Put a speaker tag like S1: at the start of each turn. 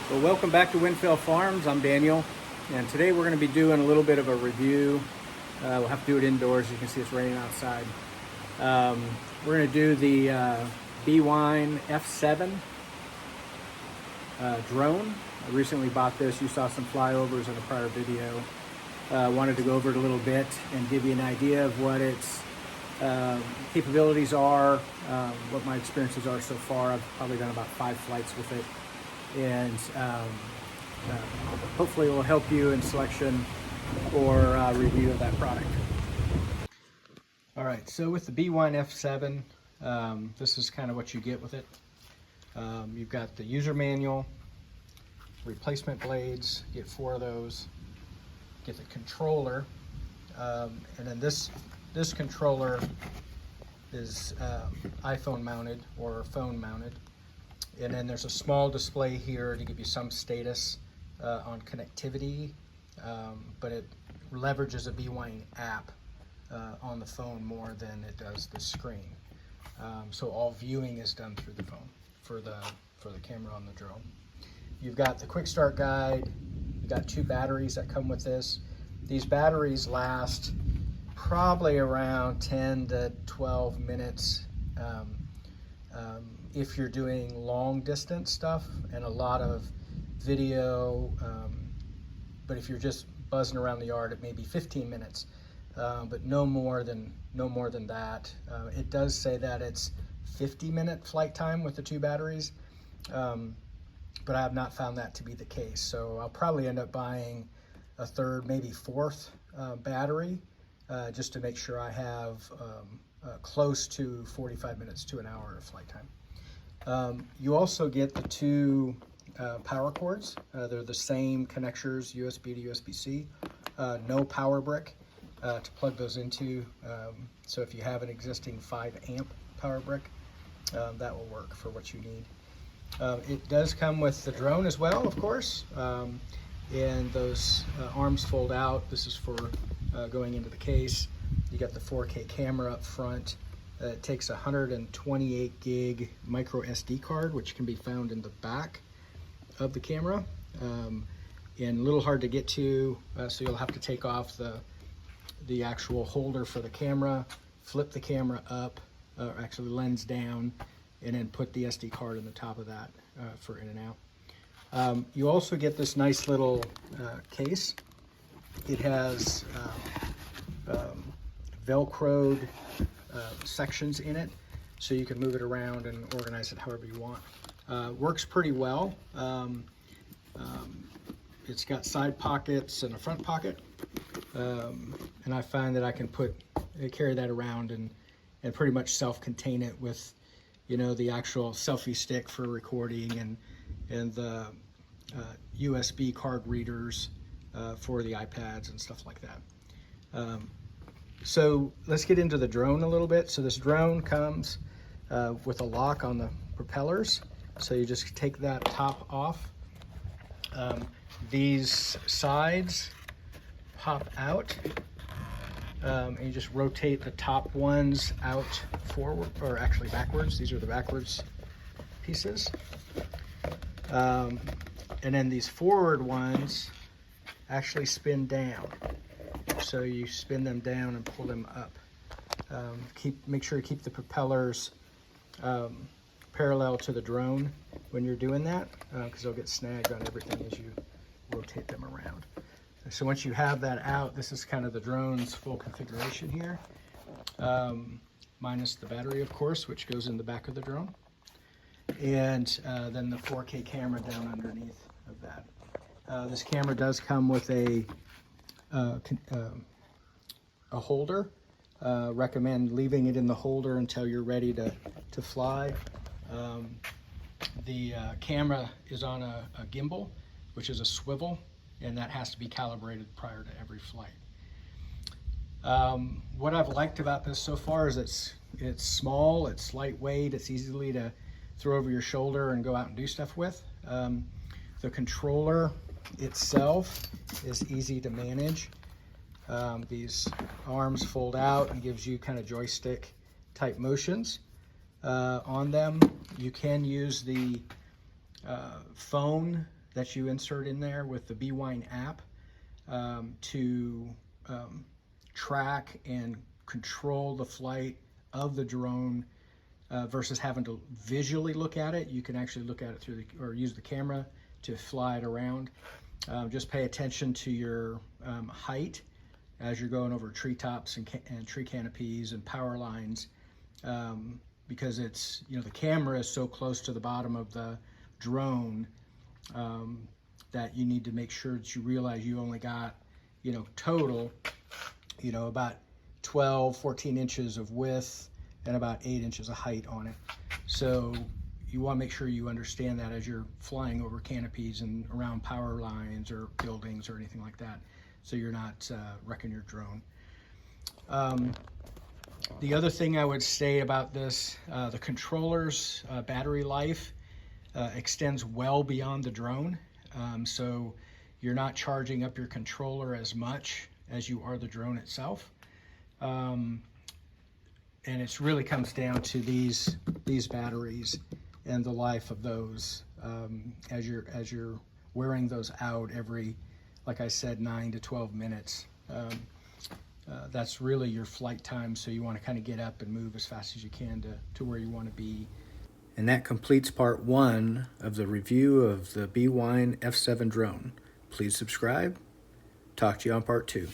S1: Well, welcome back to Windfell Farms. I'm Daniel, and today we're going to be doing a little bit of a review. We'll have to do it indoors. You can see it's raining outside. We're going to do the Bwine F7 drone. I recently bought this. You saw some flyovers in a prior video. Wanted to go over it a little bit and give you an idea of what its capabilities are, what my experiences are so far. I've probably done about 5 flights with it. And hopefully it will help you in selection or review of that product. All right, so with the Bwine F7, this is kind of what you get with it. You've got the user manual, replacement blades, you get 4 of those, get the controller, and then this controller is iPhone mounted or phone mounted. And then there's a small display here to give you some status on connectivity, but it leverages a Bwine app on the phone more than it does the screen. So all viewing is done through the phone for the camera on the drone. You've got the quick start guide. You've got 2 batteries that come with this. These batteries last probably around 10 to 12 minutes. If you're doing long distance stuff and a lot of video, but if you're just buzzing around the yard, it may be 15 minutes, but no more than that. It does say that it's 50-minute flight time with the 2 batteries, but I have not found that to be the case. So I'll probably end up buying a 3rd, maybe 4th battery, just to make sure I have close to 45 minutes to an hour of flight time. You also get the 2 power cords. They're the same connectors, USB to USB-C. No power brick to plug those into. So if you have an existing 5 amp power brick, that will work for what you need. It does come with the drone as well, of course. And those arms fold out. This is for going into the case. You got the 4K camera up front. It takes a 128 gig micro SD card, which can be found in the back of the camera, and a little hard to get to, so you'll have to take off the actual holder for the camera, flip the camera up, or actually lens down, and then put the SD card in the top of that for in and out. You also get this nice little case. It has Velcroed sections in it, so you can move it around and organize it however you want. Works pretty well. It's got side pockets and a front pocket, and I find that I can carry that around and pretty much self-contain it with, you know, the actual selfie stick for recording and the USB card readers for the iPads and stuff like that. So let's get into the drone a little bit. So this drone comes with a lock on the propellers. So you just take that top off. These sides pop out, and you just rotate the top ones out forward, or actually backwards. These are the backwards pieces. And then these forward ones actually spin down. So you spin them down and pull them up. Make sure you keep the propellers parallel to the drone when you're doing that, because they'll get snagged on everything as you rotate them around. So once you have that out, this is kind of the drone's full configuration here, minus the battery, of course, which goes in the back of the drone, and then the 4K camera down underneath of that. This camera does come with a holder. Recommend leaving it in the holder until you're ready to fly. The camera is on a gimbal, which is a swivel, and that has to be calibrated prior to every flight. What I've liked about this so far is it's small, it's lightweight, it's easily to throw over your shoulder and go out and do stuff with. The controller itself is easy to manage. These arms fold out and gives you kind of joystick type motions on them. You can use the phone that you insert in there with the Bwine app to track and control the flight of the drone versus having to visually look at it. You can actually look at it through or use the camera to fly it around. Just pay attention to your height as you're going over treetops and tree canopies and power lines, because it's, the camera is so close to the bottom of the drone that you need to make sure that you realize you only got, total, about 14 inches of width and about 8 inches of height on it. So you want to make sure you understand that as you're flying over canopies and around power lines or buildings or anything like that, so you're not wrecking your drone. The other thing I would say about this, the controller's battery life extends well beyond the drone. So you're not charging up your controller as much as you are the drone itself. And it really comes down to these batteries and the life of those as you're wearing those out every, like I said, 9 to 12 minutes. That's really your flight time, so you want to kind of get up and move as fast as you can to where you want to be. And that completes part 1 of the review of the Bwine F7 drone. Please subscribe. Talk to you on part 2.